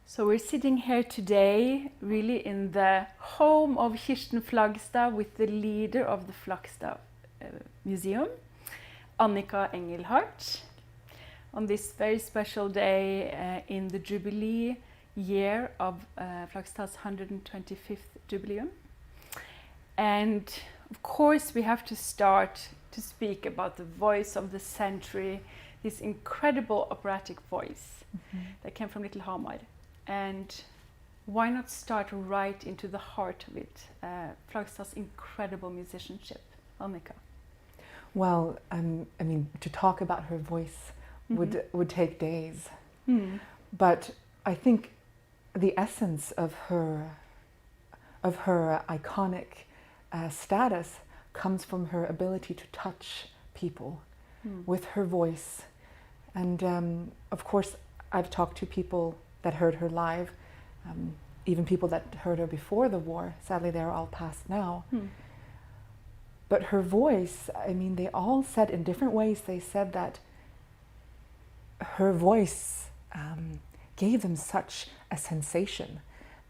So we're sitting here today really in the home of Kirsten Flagstad with the leader of the Flagstad Museum, Annika Engelhardt, on this very special day in the Jubilee year of Flagstad's 125th Jubileum. And of course we have to start to speak about the voice of the century, this incredible operatic voice that came from Little Hamar. And why not start right into the heart of it, Flagstad's incredible musicianship, Annika? Well, I mean, to talk about her voice would take days. But I think the essence of her iconic status comes from her ability to touch people with her voice. And of course, I've talked to people that heard her live, even people that heard her before the war. Sadly, they're all passed now. But her voice, I mean, they all said in different ways, they said that her voice gave them such a sensation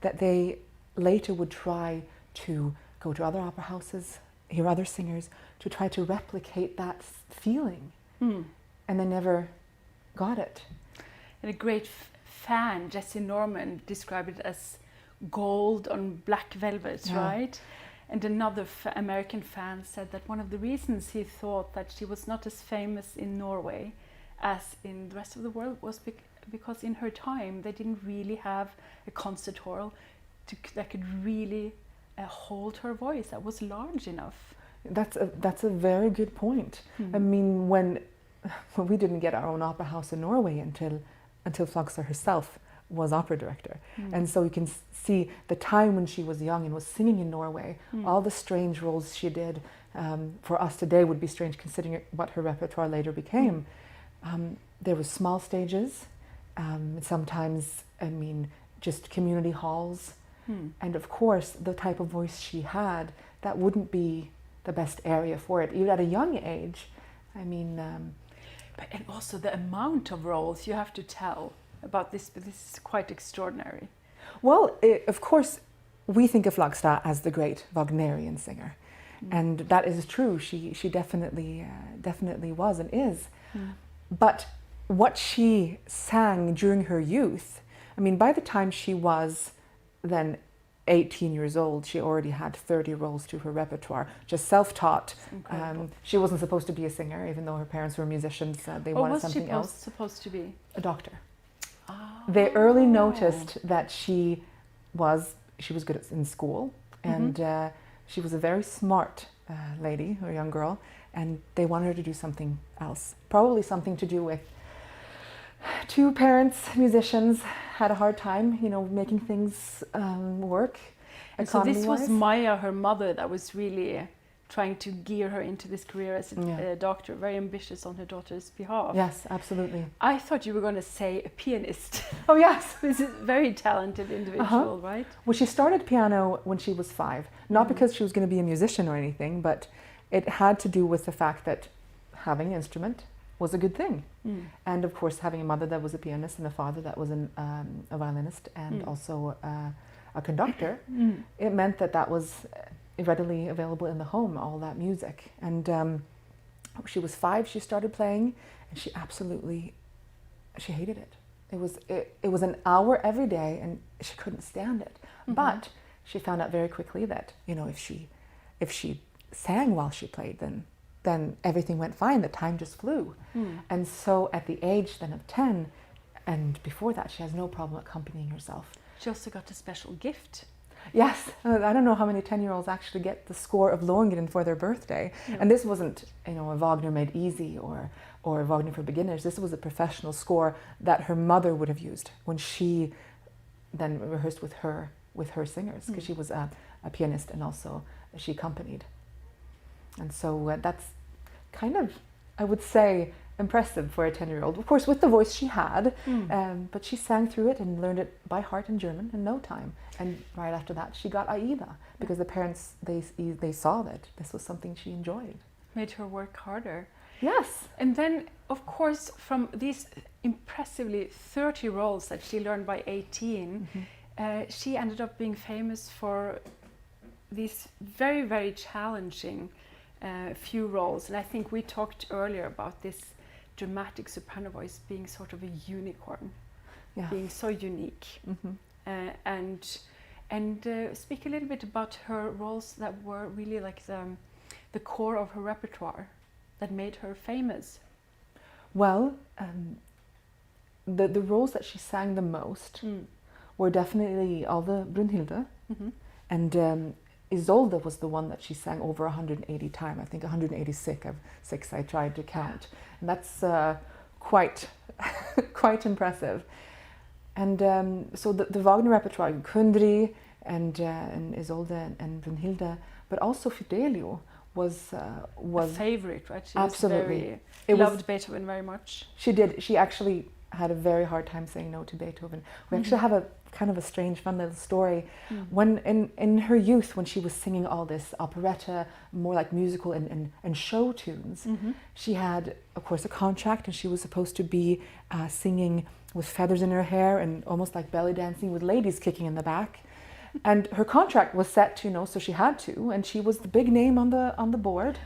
that they later would try to go to other opera houses, hear other singers, to try to replicate that feeling. And they never got it. And a great fan, Jesse Norman, described it as gold on black velvet, right? And another American fan said that one of the reasons he thought that she was not as famous in Norway as in the rest of the world was because in her time they didn't really have a concert hall that could really hold her voice, that was large enough. That's a very good point. I mean, when we didn't get our own opera house in Norway until Flagstad herself was opera director. And so you can see the time when she was young and was singing in Norway, all the strange roles she did, for us today would be strange considering what her repertoire later became. There were small stages, sometimes, I mean, just community halls. And of course, the type of voice she had, that wouldn't be the best area for it, even at a young age. I mean... and also the amount of roles you have to tell about this, but this is quite extraordinary. Well, of course, we think of Flagstad as the great Wagnerian singer. And that is true. She definitely was and is. But what she sang during her youth, I mean, by the time she was then 18 years old, she already had 30 roles to her repertoire, just self-taught. She wasn't supposed to be a singer, even though her parents were musicians. They wanted something else. What was she supposed to be? A doctor. They early noticed that she was good in school, and she was a very smart lady, or young girl, and they wanted her to do something else. Probably something to do with two parents, musicians, had a hard time, you know, making things work. And so this was Maya, her mother, that was really trying to gear her into this career as a doctor, very ambitious on her daughter's behalf. Yes, absolutely. I thought you were going to say a pianist. Oh, yes. This is a very talented individual, right? Well, she started piano when she was 5, not because she was going to be a musician or anything, but it had to do with the fact that having an instrument was a good thing. And of course, having a mother that was a pianist and a father that was a violinist and also a conductor, it meant that was readily available in the home, all that music. And she was 5, she started playing, and she hated it. It was an hour every day, and she couldn't stand it. But she found out very quickly that, you know, if she sang while she played, then everything went fine. The time just flew. And so at the age then of 10, and before that, she has no problem accompanying herself. She also got a special gift. Yes, I don't know how many 10-year-olds actually get the score of Lohengrin for their birthday. And this wasn't, you know, a Wagner made easy or Wagner for beginners. This was a professional score that her mother would have used when she then rehearsed with her singers, because she was a pianist and also she accompanied. And so that's kind of, I would say, impressive for a 10-year-old. Of course, with the voice she had, but she sang through it and learned it by heart in German in no time. And right after that, she got Aida, because the parents, they saw that this was something she enjoyed. Made her work harder. Yes. And then, of course, from these impressively 30 roles that she learned by 18. She ended up being famous for these very, very challenging few roles. And I think we talked earlier about this dramatic soprano voice being sort of a unicorn, being so unique. And speak a little bit about her roles that were really like the core of her repertoire that made her famous. Well, the roles that she sang the most were definitely all the Brunhilde, and Isolde was the one that she sang over 180 times. I think 186 I tried to count, and that's quite quite impressive. And so the Wagner repertoire, Kundry and Isolde and Brunhilde, but also Fidelio was a favorite, right? She absolutely loved Beethoven very much. She did. She actually had a very hard time saying no to Beethoven. We actually have a kind of a strange, fun little story. When in her youth, when she was singing all this operetta, more like musical and show tunes, she had, of course, a contract, and she was supposed to be singing with feathers in her hair and almost like belly dancing with ladies kicking in the back. And her contract was set to, so she had to, and she was the big name on the board,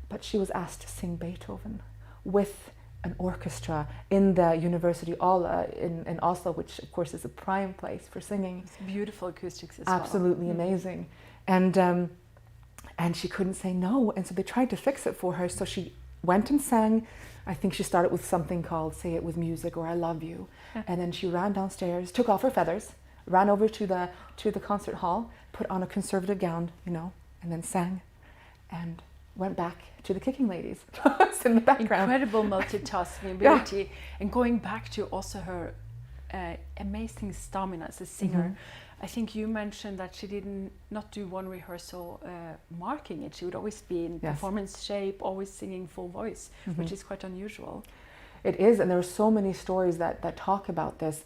but she was asked to sing Beethoven with an orchestra in the University Aula in Oslo, which of course is a prime place for singing. It's beautiful acoustics as absolutely amazing. And she couldn't say no, and so they tried to fix it for her. So she went and sang. I think she started with something called Say It With Music or I Love You. And then she ran downstairs, took off her feathers, ran over to the concert hall, put on a conservative gown, and then sang, and went back to the kicking ladies in the background. Incredible multitasking ability, and going back to also her amazing stamina as a singer. I think you mentioned that she did not do one rehearsal marking it. She would always be in performance shape, always singing full voice, which is quite unusual. It is, and there are so many stories that talk about this.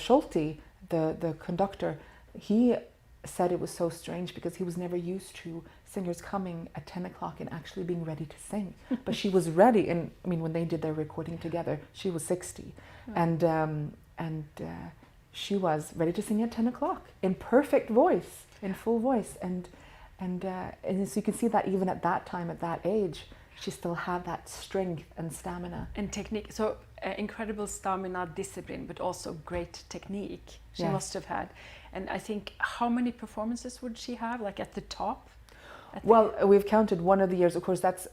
Schulte, the conductor, he said it was so strange because he was never used to singers coming at 10 o'clock and actually being ready to sing. But she was ready, and I mean, when they did their recording together, she was 60, and she was ready to sing at 10 o'clock in perfect voice, in full voice, and so you can see that even at that time, at that age, she still had that strength and stamina and technique. So incredible stamina, discipline, but also great technique she must have had. And I think, how many performances would she have, like at the top? Well, we've counted one of the years. Of course, that's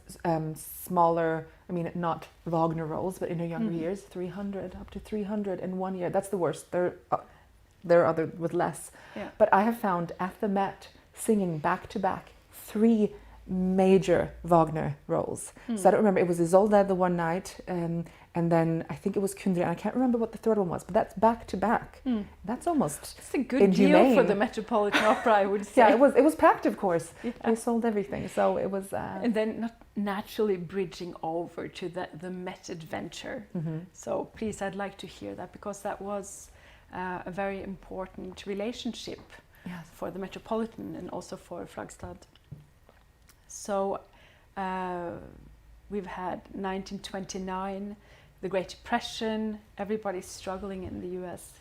smaller. I mean, not Wagner roles, but in her younger years, 300, up to 300 in 1 year. That's the worst. There are other with less. Yeah. But I have found at the Met, singing back to back 3 major Wagner roles. So I don't remember, it was Isolde the one night, and then I think it was Kundry, and I can't remember what the third one was, but that's back to back. That's almost It's a good deal for the Metropolitan Opera, I would say. Yeah, it was packed, of course. They sold everything, so it was... And then not naturally bridging over to the Met adventure. So please, I'd like to hear that, because that was a very important relationship for the Metropolitan and also for Flagstad. So we've had 1929, the Great Depression, everybody's struggling in the US.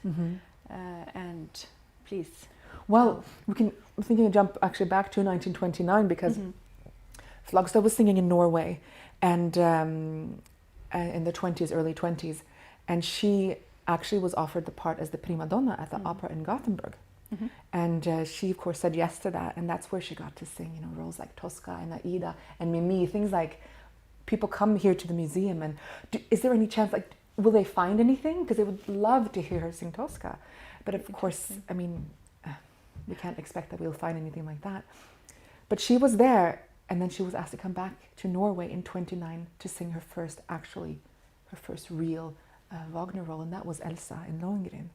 And please. Well, I'm thinking of jump actually back to 1929, because Flagstad was singing in Norway, and in the 20s, early 20s, and she actually was offered the part as the prima donna at the opera in Gothenburg. And she, of course, said yes to that, and that's where she got to sing, roles like Tosca and Aida and Mimi, things like, people come here to the museum, and is there any chance, like, will they find anything? Because they would love to hear her sing Tosca. But of course, I mean, we can't expect that we'll find anything like that. But she was there, and then she was asked to come back to Norway in 29 to sing her first real Wagner role, and that was Elsa in Lohengrin.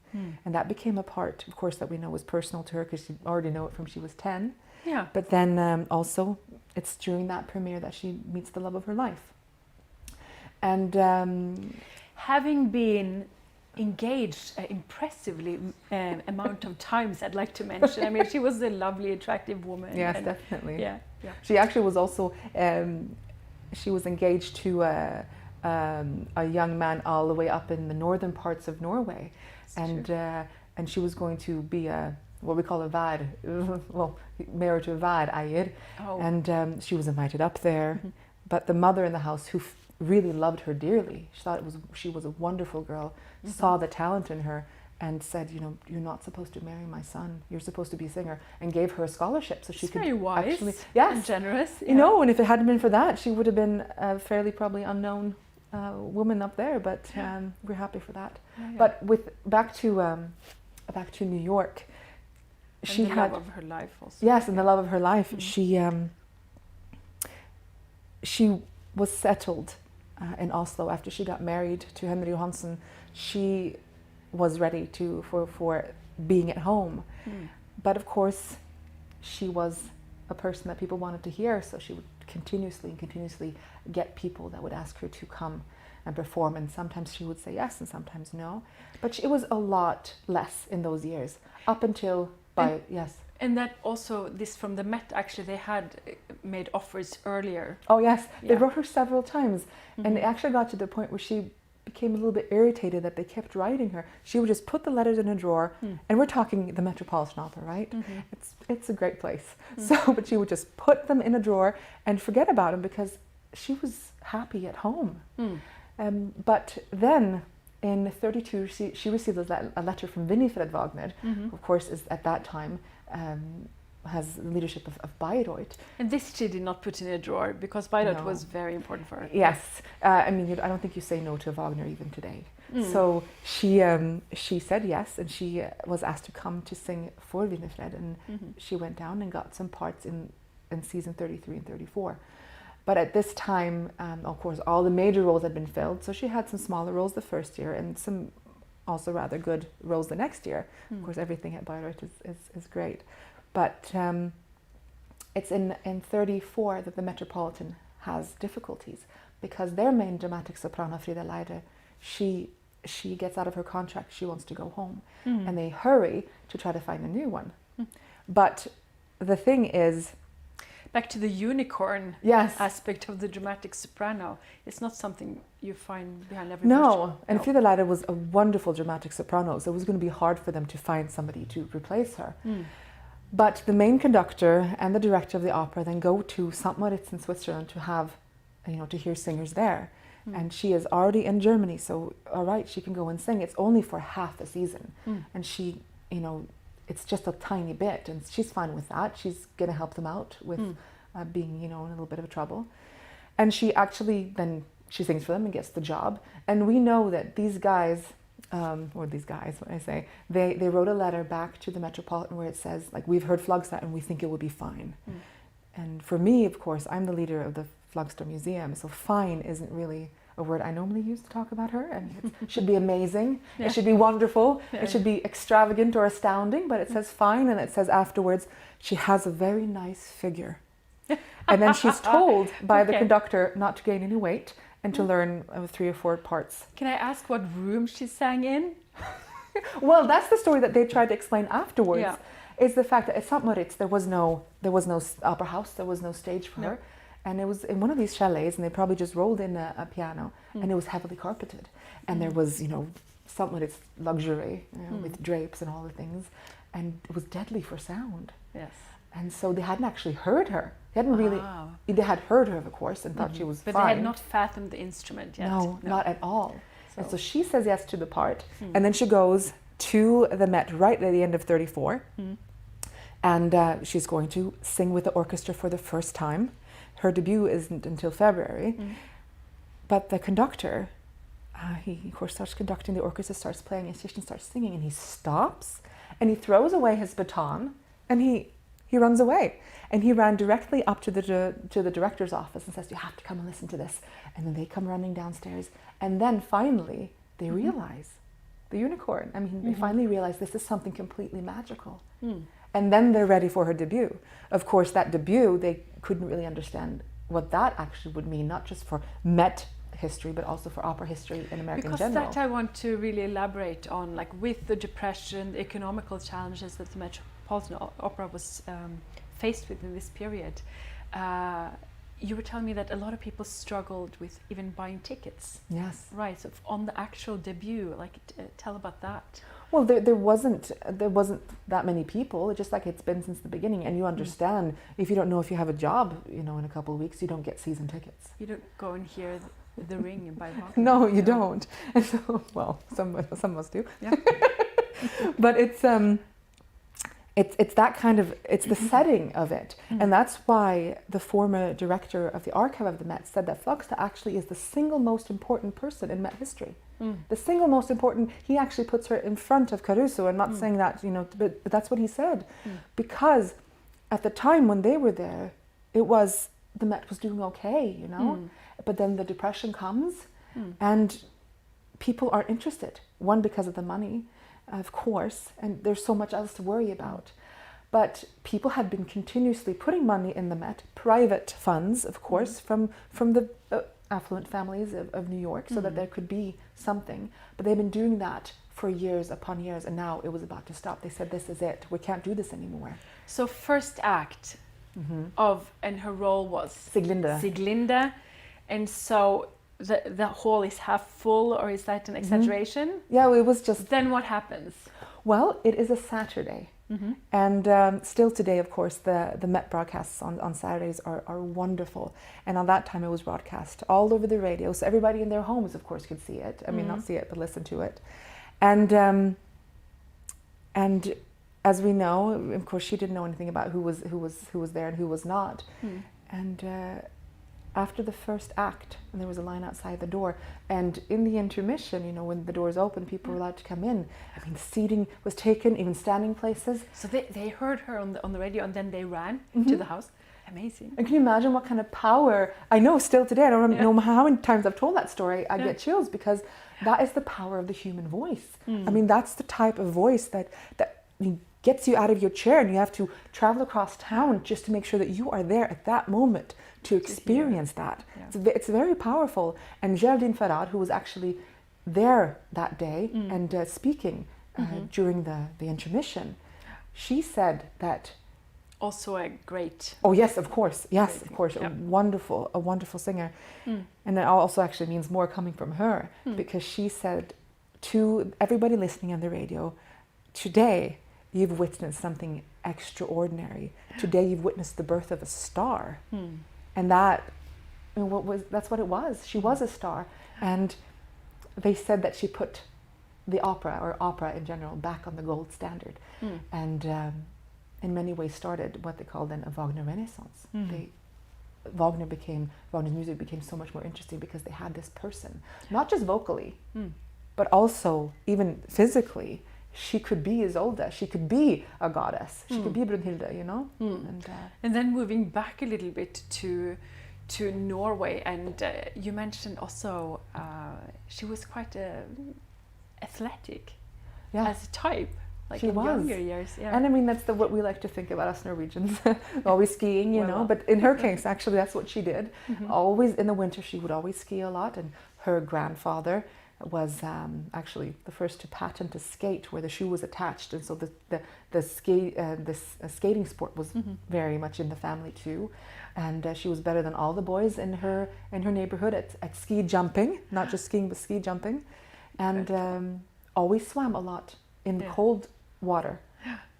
And that became a part, of course, that we know was personal to her, because she already know it from she was 10. Yeah. But then also, it's during that premiere that she meets the love of her life. And having been engaged impressively amount of times, I'd like to mention. I mean, she was a lovely, attractive woman. Yes, definitely. Yeah. She actually was also, she was engaged to a young man all the way up in the northern parts of Norway, and she was going to be a what we call a vad, well, married to a vad, Eier, and she was invited up there. But the mother in the house, who really loved her dearly, she thought she was a wonderful girl, saw the talent in her, and said, you know, you're not supposed to marry my son. You're supposed to be a singer, and gave her a scholarship so she could very wise, actually, and generous. You know, and if it hadn't been for that, she would have been a fairly probably unknown woman up there. But we're happy for that. But back to New York, she and the had love of her life also. Yes, and the love of her life. She was settled in Oslo after she got married to Henry Johansen. She was ready for being at home, but of course, she was a person that people wanted to hear. So she would continuously get people that would ask her to come and perform, and sometimes she would say yes, and sometimes no. But it was a lot less in those years, up until yes. And that also, this from the Met, actually, they had made offers earlier. Oh yes, they wrote her several times, and it actually got to the point where she became a little bit irritated that they kept writing her. She would just put the letters in a drawer, and we're talking the Metropolitan Opera, right? It's a great place. So, but she would just put them in a drawer and forget about them because she was happy at home. But then in 32, she received a letter from Winifred Wagner, who of course is at that time has the leadership of Bayreuth. And this she did not put in a drawer because Bayreuth was very important for her. Yes, I mean, I don't think you say no to Wagner even today. So she said yes, and she was asked to come to sing for Winifred, and she went down and got some parts in season 33 and 34. But at this time, of course, all the major roles had been filled, so she had some smaller roles the first year and some also rather good roles the next year. Of course, everything at Bayreuth is great. But it's in 34 that the Metropolitan has difficulties because their main dramatic soprano, Frida Leide, she gets out of her contract. She wants to go home. And they hurry to try to find a new one. But the thing is, back to the unicorn aspect of the dramatic soprano. It's not something you find behind every No, and Frida Leide was a wonderful dramatic soprano, so it was going to be hard for them to find somebody to replace her. But the main conductor and the director of the opera then go to St. Moritz in Switzerland to have, to hear singers there. And she is already in Germany, so all right, she can go and sing. It's only for half a season, and she, it's just a tiny bit, and she's fine with that. She's going to help them out with being, in a little bit of trouble. And she actually then, she sings for them and gets the job. And we know that these guys, what I say, they wrote a letter back to the Metropolitan where it says, like, we've heard Flagstad and we think it will be fine. And for me, of course, I'm the leader of the Flagstad Museum, so fine isn't really a word I normally use to talk about her. I mean, it should be amazing, it should be wonderful, it should be extravagant or astounding, but it says fine, and it says afterwards, she has a very nice figure. And then she's told by the conductor not to gain any weight and to learn 3 or 4 parts. Can I ask what room she sang in? Well, that's the story that they tried to explain afterwards. Is the fact that at St. Moritz there was no opera house, there was no stage for her. And it was in one of these chalets, and they probably just rolled in a piano, and it was heavily carpeted. And there was, St. Moritz luxury, with drapes and all the things, and it was deadly for sound. Yes. And so they hadn't actually heard her. They hadn't really. They had heard her, of course, and thought she was fine. But they had not fathomed the instrument yet. No, not at all. So. And so she says yes to the part, and then she goes to the Met right at the end of 34, and she's going to sing with the orchestra for the first time. Her debut isn't until February, but the conductor, he of course starts conducting, the orchestra starts playing, and Kirsten starts singing, and he stops, and he throws away his baton, and he runs away. And he ran directly up to the director's office and says, you have to come and listen to this. And then they come running downstairs, and then finally they realize, the unicorn, I mean, they finally realize this is something completely magical. And then they're ready for her debut. Of course, that debut, they couldn't really understand what that actually would mean, not just for Met history, but also for opera history in America in general. Because that I want to really elaborate on, like with the depression, the economical challenges that the Metropolitan Opera was faced with in this period. you were telling me that a lot of people struggled with even buying tickets. Yes. Right. So on the actual debut, like, tell about that. Well, there wasn't that many people, just like it's been since the beginning. And you understand, if you don't know if you have a job, in a couple of weeks, you don't get season tickets. You don't go and hear the Ring and buy Wagner. No, you don't. And so, well, some of us do. Yeah. But it's that kind of, it's the setting of it. And that's why the former director of the archive of the Met said that Flagstad actually is the single most important person in Met history. The single most important, he actually puts her in front of Caruso. I'm not saying that, but that's what he said. Because at the time when they were there, the Met was doing okay, But then the Depression comes and people aren't interested. One, because of the money, of course, and there's so much else to worry about. But people had been continuously putting money in the Met, private funds, of course, from the affluent families of New York, so that there could be something. But they've been doing that for years upon years, and now it was about to stop. They said, this is it. We can't do this anymore. So first act and her role was Sieglinde. And so the hall is half full, or is that an exaggeration? Yeah, it was just... Then what happens? Well, it is a Saturday. And still today, of course, the Met broadcasts on Saturdays are wonderful. And on that time, it was broadcast all over the radio. So everybody in their homes, of course, could see it. I mean, not see it, but listen to it. And as we know, of course, she didn't know anything about who was there and who was not. And after the first act, and there was a line outside the door, and in the intermission, when the doors open, people were allowed to come in. I mean, seating was taken, even standing places. So they heard her on the radio, and then they ran to the house. Amazing. And can you imagine what kind of power? I know still today, I don't know how many times I've told that story, I get chills, because that is the power of the human voice. I mean, that's the type of voice that gets you out of your chair, and you have to travel across town just to make sure that you are there at that moment to experience that. Yeah. It's very powerful. And Geraldine Farad, who was actually there that day and speaking during the intermission, she said that... Also a great... Oh, yes, of course. Yes, great of course. Yeah. A wonderful singer. And it also actually means more coming from her, because she said to everybody listening on the radio, today you've witnessed something extraordinary. Today you've witnessed the birth of a star. And that's what it was. She was a star. And they said that she put the opera, or opera in general, back on the gold standard. And in many ways started what they called then a Wagner Renaissance. Wagner's music became so much more interesting because they had this person, not just vocally, but also even physically. She could be Isolde, she could be a goddess, she could be Brunhilde, And then moving back a little bit to Norway, and you mentioned also she was quite athletic as a type, like in younger years. Yeah. And I mean, that's what we like to think about us Norwegians, always skiing, you know, but in her case, actually, that's what she did. Always in the winter, she would always ski a lot, and her grandfather was actually the first to patent a skate where the shoe was attached, and so the skating sport was very much in the family too, and she was better than all the boys in her neighborhood at ski jumping, not just skiing but ski jumping, and always swam a lot in cold water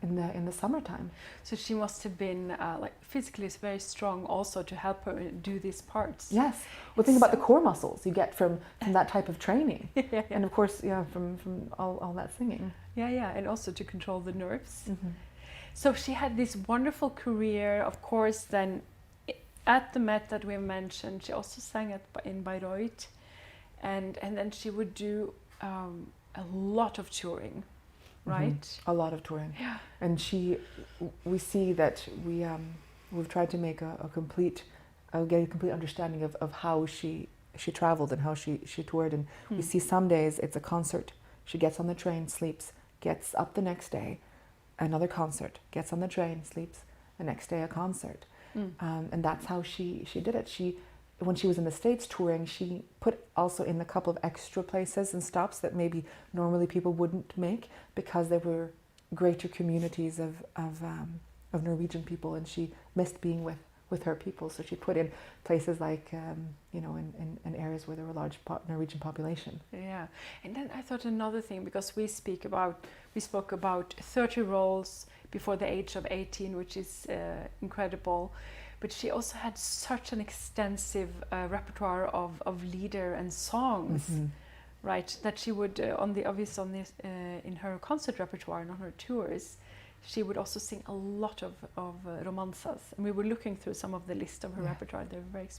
in the summertime. So she must have been like physically very strong also to help her do these parts. Yes. Well, think about the core muscles you get from that type of training. And of course, from all that singing. Yeah, and also to control the nerves. So she had this wonderful career, of course, then at the Met that we mentioned. She also sang in Bayreuth, and then she would do a lot of touring. Right, a lot of touring, and we see that we've tried to make get a complete understanding of how she traveled and how she toured, and we see some days it's a concert. She gets on the train, sleeps, gets up the next day, another concert, gets on the train, sleeps, the next day a concert, and that's how she did it. When she was in the States touring, she put also in a couple of extra places and stops that maybe normally people wouldn't make, because there were greater communities of Norwegian people, and she missed being with her people. So she put in places like, you know, in areas where there were a large Norwegian population. Yeah, and then I thought another thing, because we spoke about 30 roles before the age of 18, which is incredible. But she also had such an extensive repertoire of lieder and songs, right? That she would, in her concert repertoire and on her tours, she would also sing a lot of romanzas. And we were looking through some of the list of her repertoire. They were very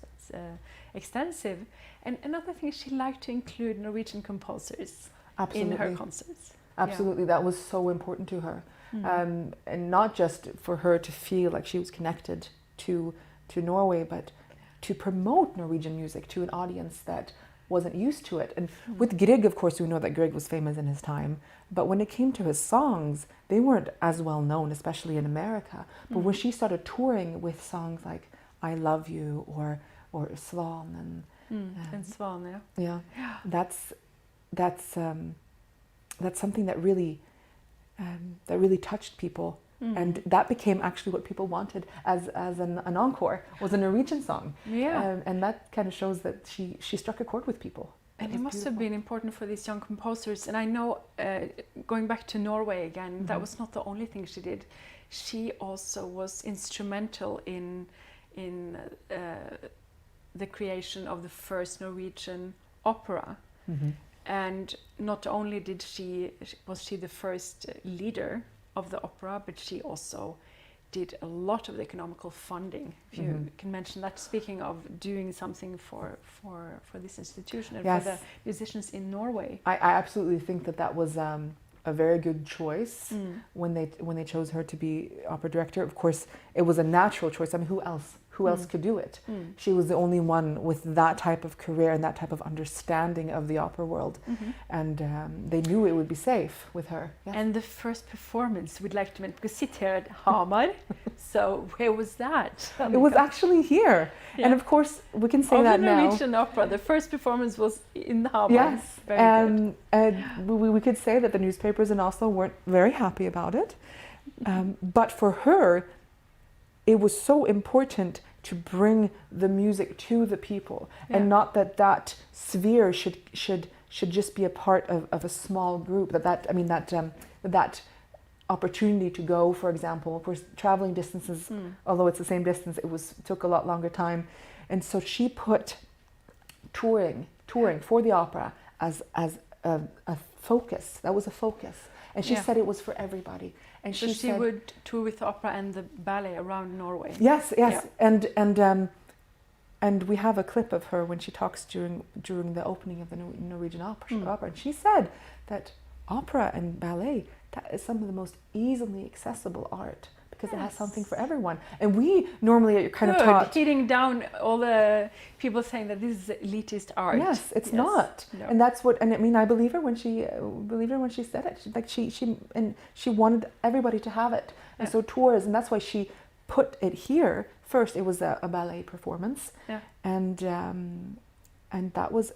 extensive. And another thing is she liked to include Norwegian composers in her concerts. Absolutely, that was so important to her. And not just for her to feel like she was connected to Norway, but to promote Norwegian music to an audience that wasn't used to it. And with Grieg, of course, we know that Grieg was famous in his time, but when it came to his songs, they weren't as well known, especially in America. But when she started touring with songs like "I Love You" or "Svan" and Svan, that's something that really touched people. And that became actually what people wanted as an encore, was a Norwegian song. And that kind of shows that she struck a chord with people. And it must have been important for these young composers. And I know, going back to Norway again, that was not the only thing she did. She also was instrumental in the creation of the first Norwegian opera. And not only was she the first leader of the opera, but she also did a lot of the economical funding, if you can mention that, speaking of doing something for this institution and for the musicians in Norway. I absolutely think that was a very good choice when they chose her to be opera director. Of course, it was a natural choice. I mean, who else could do it? She was the only one with that type of career and that type of understanding of the opera world. And they knew it would be safe with her. Yes. And the first performance, we'd like to mention, because sit here at Hamar. So where was that? It was actually here. And of course, we can say that now. Of the Norwegian opera, the first performance was in Hamar. Yes. Very good. We could say that the newspapers in Oslo weren't very happy about it. But for her, it was so important to bring the music to the people, and not that sphere should just be a part of a small group. That opportunity to go, for example, of course, traveling distances, although it's the same distance, took a lot longer time, and so she put touring for the opera as a focus. That was a focus, and she said it was for everybody. And so she would tour with the opera and the ballet around Norway. Yes, and we have a clip of her when she talks during the opening of the Norwegian opera, and she said that opera and ballet, that is some of the most easily accessible art, because it has something for everyone. And we normally are kind of taught, hitting down all the people saying that this is elitist art. Yes, it's not. No. And that's what. And I mean, I believe her when she said it. She wanted everybody to have it. And so tours, and that's why she put it here first. It was a ballet performance, and that was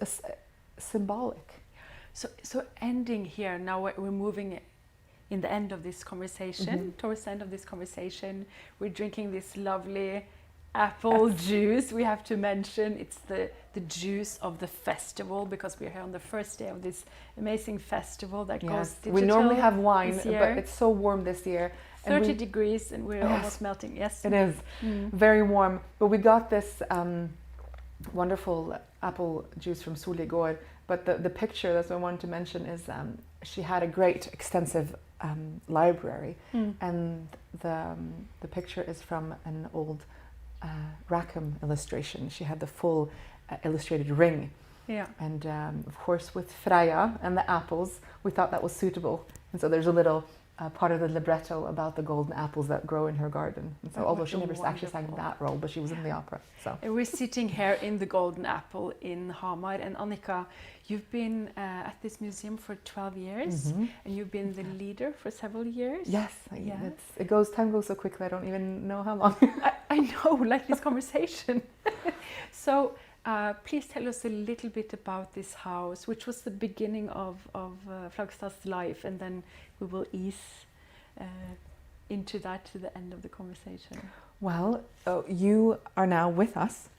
symbolic. So ending here now, we're moving in the end of this conversation, towards the end of this conversation, we're drinking this lovely apple juice. We have to mention it's the juice of the festival, because we're here on the first day of this amazing festival that goes digital. We normally have wine, but it's so warm this year. 30 degrees and we're almost melting. Yes, it is very warm. But we got this wonderful apple juice from Solli Gård. But the picture that I wanted to mention is she had a great extensive library, and the picture is from an old Rackham illustration. She had the full illustrated ring. And of course, with Freya and the apples, we thought that was suitable. And so there's a little part of the libretto about the golden apples that grow in her garden. And so, although she never actually sang that role, but she was in the opera. So. And we're sitting here in the Golden Apple in Hamar. And Annika, you've been at this museum for 12 years, and you've been the leader for several years. Yes, time goes so quickly. I don't even know how long. I know, like this conversation. So. Please tell us a little bit about this house, which was the beginning of Flagstad's life, and then we will ease into that to the end of the conversation. Well, you are now with us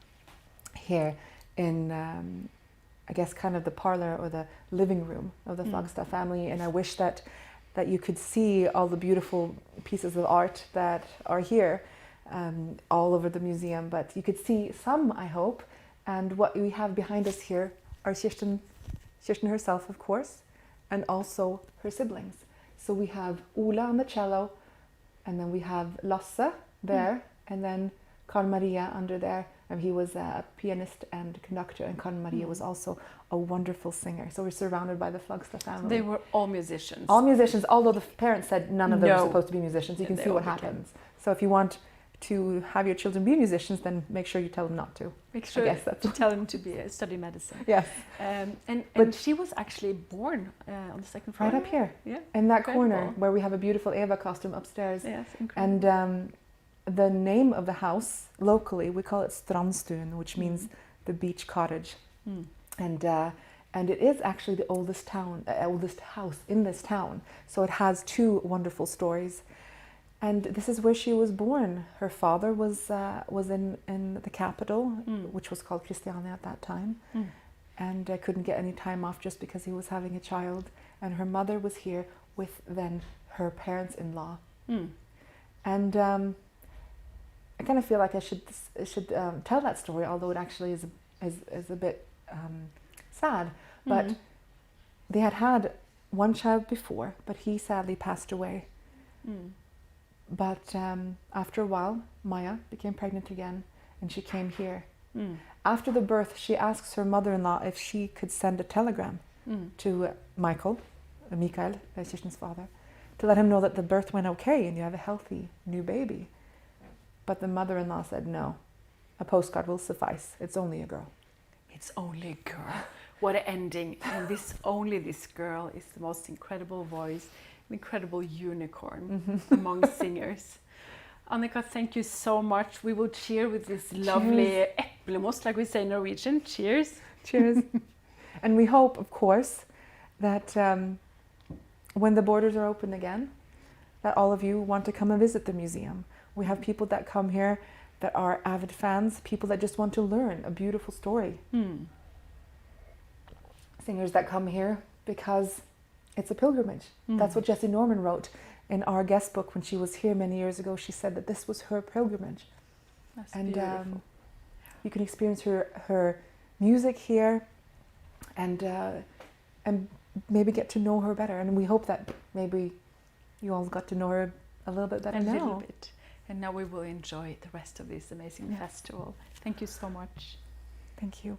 here in, I guess, kind of the parlor or the living room of the Flagstad family, and I wish that you could see all the beautiful pieces of art that are here all over the museum, but you could see some, I hope. And what we have behind us here are Kirsten herself, of course, and also her siblings. So we have Ola on the cello, and then we have Lasse there, and then Carl Maria under there. And he was a pianist and conductor, and Carl Maria was also a wonderful singer. So we're surrounded by the Flagstad family. They were all musicians. All musicians, although the parents said none of them were supposed to be musicians. You can see what happens. So if you want to have your children be musicians, then make sure you tell them not to. Make sure to tell them to study medicine. Yes. And she was actually born on the second floor. Right up here. Yeah. In that corner where we have a beautiful Eva costume upstairs. Yes, incredible. And the name of the house, locally, we call it Strandstuen, which means the beach cottage. And it is actually the oldest house in this town. So it has two wonderful stories. And this is where she was born. Her father was in the capital, which was called Christiania at that time, and couldn't get any time off just because he was having a child. And her mother was here with then her parents-in-law. And I kind of feel like I should tell that story, although it actually is a bit sad. But they had one child before, but he sadly passed away. But after a while, Maya became pregnant again, and she came here. After the birth, she asks her mother-in-law if she could send a telegram to Mikael, Kirsten's father, to let him know that the birth went okay and you have a healthy new baby. But the mother-in-law said, no, a postcard will suffice. It's only a girl. It's only a girl. What an ending. And this girl is the most incredible voice, incredible unicorn among singers. Annika, thank you so much. We will cheer with this lovely äppelmost, like we say in Norwegian. Cheers. Cheers. And we hope, of course, that when the borders are open again, that all of you want to come and visit the museum. We have people that come here that are avid fans, people that just want to learn a beautiful story. Singers that come here because it's a pilgrimage. That's what Jessie Norman wrote in our guest book when she was here many years ago. She said that this was her pilgrimage. That's beautiful. You can experience her music here and maybe get to know her better. And we hope that maybe you all got to know her a little bit better now. A little bit. And now we will enjoy the rest of this amazing festival. Thank you so much. Thank you.